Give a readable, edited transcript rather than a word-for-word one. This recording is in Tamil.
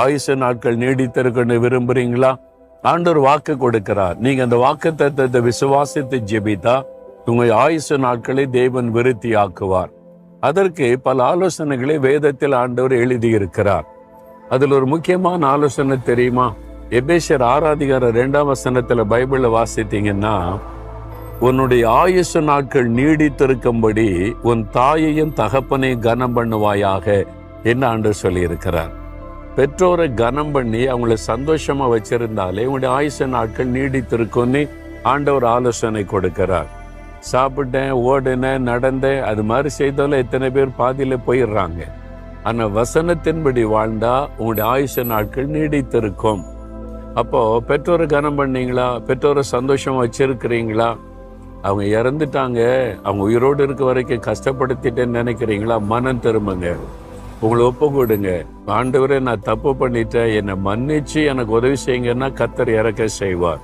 ஆயுச நாட்கள் நீடித்திருக்கணும் விரும்புறீங்களா? ஆண்டவர் வாக்கு கொடுக்கிறார். நீங்க அந்த வாக்கு தத்தத்தை விசுவாசித்து ஜெபித்தா உங்கள் ஆயுச நாட்களை தேவன் விருத்தி ஆக்குவார். அதற்கு பல ஆலோசனைகளை வேதத்தில் ஆண்டவர் எழுதியிருக்கிறார். அதுல ஒரு முக்கியமான ஆலோசனை தெரியுமா? எபேசியர் 6:2 பைபிள்ல வாசித்தீங்கன்னா, உன்னுடைய ஆயுச நாட்கள் நீடித்திருக்கும்படி உன் தாயையும் தகப்பனையும் கனம் பண்ணுவாயாக என்று ஆண்டவர் சொல்லி இருக்கிறார். பெற்றோரை கனம் பண்ணி அவங்களை சந்தோஷமா வச்சிருந்தாலே உங்களுடைய ஆயுச நாட்கள் நீடித்திருக்கும்னு ஆண்டவர் ஆலோசனை கொடுக்கிறார். சாப்பிட்டேன், ஓடினேன், நடந்தேன், அது மாதிரி செய்தாலும் எத்தனை பேர் பாதியில போயிடுறாங்க. ஆனா வசனத்தின்படி வாழ்ந்தா உங்களுடைய ஆயுச நாட்கள் நீடித்திருக்கும். அப்போ பெற்றோரை கனம் பண்ணீங்களா? பெற்றோரை சந்தோஷமா வச்சிருக்கிறீங்களா? அவங்க இறந்துட்டாங்க, அவங்க உயிரோடு இருக்க வரைக்கும் கஷ்டப்படுத்திட்டேன்னு நினைக்கிறீங்களா? மனம் திரும்புங்க, உங்களை ஒப்பு கொடுங்க. ஆண்டவரே, நான் தப்பு பண்ணிட்டேன், என்னை மன்னிச்சு எனக்கு உதவி செய்யுங்கன்னா கர்த்தர் இறக்க செய்வார்.